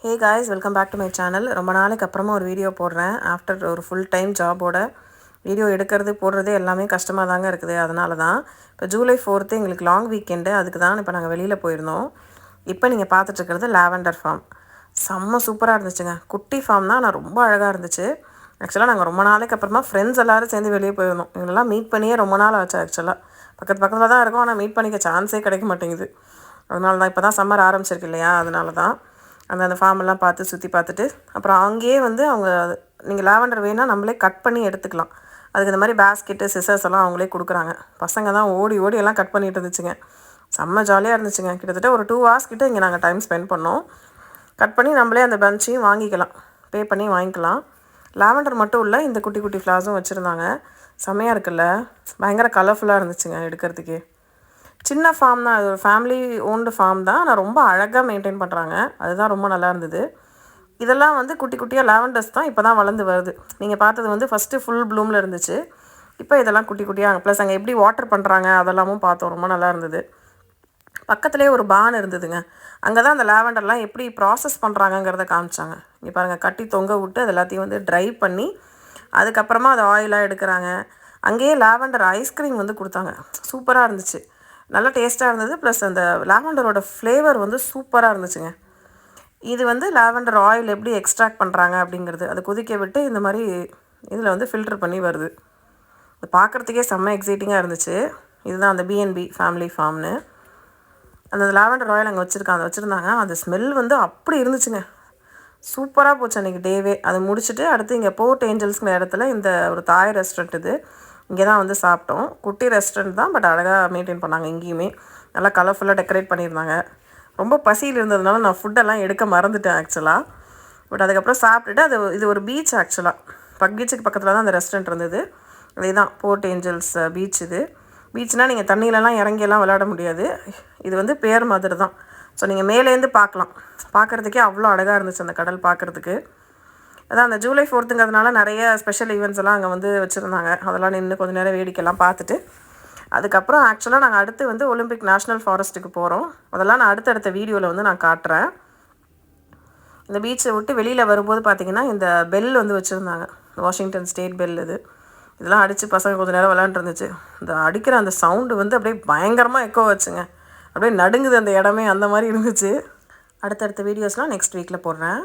Hey guys, welcome back to my channel. ரொம்ப நாளைக்கு அப்புறமா ஒரு வீடியோ போடுறேன். ஆஃப்டர் ஒரு ஃபுல் டைம் ஜாபோட வீடியோ எடுக்கிறது போடுறது எல்லாமே கஷ்டமாக தாங்க இருக்குது. அதனால தான் இப்போ ஜூலை 4th எங்களுக்கு லாங் வீக்கெண்டு, அதுக்கு தான் இப்போ நாங்கள் வெளியில் போயிருந்தோம். இப்போ நீங்கள் பார்த்துட்ருக்கிறது லாவெண்டர் ஃபார்ம். செம்ம சூப்பராக இருந்துச்சுங்க. குட்டி ஃபார்ம் தான், ஆனால் ரொம்ப அழகாக இருந்துச்சு. ஆக்சுவலாக நாங்கள் ரொம்ப நாளைக்கு அப்புறமா ஃப்ரெண்ட்ஸ் எல்லோரும் சேர்ந்து வெளியே போயிருந்தோம். இவங்கெல்லாம் மீட் பண்ணியே ரொம்ப நாள் ஆச்சு. ஆக்சுவலாக பக்கத்தில் தான் இருக்கும், ஆனால் மீட் பண்ணிக்க சான்ஸே கிடைக்க மாட்டேங்குது. அதனால தான் இப்போ தான் சம்மர் ஆரம்பிச்சிருக்கு இல்லையா, அதனால தான் அந்த ஃபார்மெல்லாம் பார்த்து சுற்றி பார்த்துட்டு அப்புறம் அங்கேயே வந்து அவங்க நீங்கள் லாவெண்டர் வேணால் நம்மளே கட் பண்ணி எடுத்துக்கலாம். அதுக்கு இந்த மாதிரி பேஸ்கெட்டு சிசர்ஸ் எல்லாம் அவங்களே கொடுக்குறாங்க. பசங்க தான் ஓடி ஓடி எல்லாம் கட் பண்ணிட்டு இருந்துச்சுங்க. செம்ம ஜாலியாக இருந்துச்சுங்க. கிட்டத்தட்ட ஒரு 2 hours கிட்ட இங்கே நாங்கள் டைம் ஸ்பெண்ட் பண்ணோம். கட் பண்ணி நம்மளே அந்த பஞ்சையும் வாங்கிக்கலாம், பே பண்ணி வாங்கிக்கலாம். லாவெண்டர் மட்டும் இல்லை, இந்த குட்டி குட்டி ஃப்ளார்ஸும் வச்சுருந்தாங்க. செம்மையாக இருக்குல்ல, பயங்கர கலர்ஃபுல்லாக இருந்துச்சுங்க எடுக்கிறதுக்கே. சின்ன ஃபார்ம் தான், அது ஒரு ஃபேமிலி ஓன்டு ஃபார்ம் தான், ஆனால் ரொம்ப அழகாக மெயின்டைன் பண்ணுறாங்க. அதுதான் ரொம்ப நல்லா இருந்தது. இதெல்லாம் வந்து குட்டி குட்டியாக லாவெண்டர்ஸ் தான் இப்போ தான் வளர்ந்து வருது. நீங்கள் பார்த்தது வந்து ஃபஸ்ட்டு ஃபுல் ப்ளூமில் இருந்துச்சு. இப்போ இதெல்லாம் குட்டி குட்டியாக, ப்ளஸ் அங்கே எப்படி வாட்டர் பண்ணுறாங்க அதெல்லாமும் பார்த்தோம். ரொம்ப நல்லா இருந்தது. பக்கத்துலேயே ஒரு பான் இருந்ததுங்க. அங்கே தான் அந்த லாவெண்டர்லாம் எப்படி ப்ராசஸ் பண்ணுறாங்கங்கிறத காமிச்சாங்க. இங்கே பாருங்கள், கட்டி தொங்க விட்டு அது எல்லாத்தையும் வந்து ட்ரை பண்ணி அதுக்கப்புறமா அதை ஆயிலாக எடுக்கிறாங்க. அங்கேயே லாவெண்டர் ஐஸ்கிரீம் வந்து கொடுத்தாங்க. சூப்பராக இருந்துச்சு, நல்லா டேஸ்ட்டாக இருந்தது. ப்ளஸ் அந்த லாவெண்டரோட ஃப்ளேவர் வந்து சூப்பராக இருந்துச்சுங்க. இது வந்து லாவெண்டர் ஆயில் எப்படி எக்ஸ்ட்ராக்ட் பண்ணுறாங்க அப்படிங்கிறது, அதை கொதிக்க விட்டு இந்த மாதிரி இதில் வந்து ஃபில்டர் பண்ணி வருது. அது பார்க்குறதுக்கே செம்ம எக்ஸைட்டிங்காக இருந்துச்சு. இதுதான் அந்த பிஎன்பி ஃபேமிலி ஃபார்ம்னு. அந்த லாவெண்டர் ஆயில் அங்கே வச்சுருந்தாங்க. அந்த ஸ்மெல் வந்து அப்படி இருந்துச்சுங்க. சூப்பராக போச்சு அன்றைக்கி டேவே. அதை முடிச்சுட்டு அடுத்து இங்கே போர்ட் ஏஞ்சல்ஸ்ங்கிற இடத்துல இந்த ஒரு தாய் ரெஸ்டாரண்ட், இது இங்கே தான் வந்து சாப்பிட்டோம். குட்டி ரெஸ்டாரண்ட் தான், பட் அழகாக மெயின்டைன் பண்ணாங்க. இங்கேயுமே நல்லா கலர்ஃபுல்லாக டெக்கரேட் பண்ணியிருந்தாங்க. ரொம்ப பசியில் இருந்ததுனால நான் ஃபுட்டெல்லாம் எடுக்க மறந்துட்டேன் ஆக்சுவலாக. பட் அதுக்கப்புறம் சாப்பிட்டுட்டு இது ஒரு பீச் ஆக்சுவலாக. பீச்சுக்கு பக்கத்தில் தான் அந்த ரெஸ்டாரண்ட் இருந்தது. அதே தான் போர்ட் ஏஞ்சல்ஸ் பீச். இது பீச்னால் நீங்கள் தண்ணியிலலாம் இறங்கியெல்லாம் விளையாட முடியாது. இது வந்து பேர் மாதிரி தான். ஸோ நீங்கள் மேலேருந்து பார்க்கலாம். பார்க்குறதுக்கே அவ்வளோ அழகாக இருந்துச்சு அந்த கடல் பார்க்குறதுக்கு. அதான் அந்த ஜூலை 4ங்கிறதுனால நிறைய ஸ்பெஷல் ஈவெண்ட்ஸ் எல்லாம் அங்கே வந்து வச்சுருந்தாங்க. அதெல்லாம் நின்று கொஞ்சம் நேரம் வேடிக்கைலாம் பார்த்துட்டு அதுக்கப்புறம் ஆக்சுவலாக நாங்கள் அடுத்து வந்து ஒலிம்பிக் நேஷ்னல் ஃபாரஸ்ட்டுக்கு போகிறோம். அதெல்லாம் நான் அடுத்தடுத்த வீடியோவில் வந்து நான் காட்டுறேன். இந்த பீச்சை விட்டு வெளியில் வரும்போது பார்த்திங்கன்னா இந்த பெல் வந்து வச்சுருந்தாங்க, வாஷிங்டன் ஸ்டேட் பெல். இதெல்லாம் அடித்து பசங்க கொஞ்சம் நேரம் விளையாண்டுருந்துச்சு. இந்த அடிக்கிற அந்த சவுண்டு வந்து அப்படியே பயங்கரமாக எக்கோ வச்சுங்க. அப்படியே நடுங்குது அந்த இடமே, அந்த மாதிரி இருந்துச்சு. அடுத்தடுத்த வீடியோஸ்லாம் நெக்ஸ்ட் வீக்கில் போடுறேன்.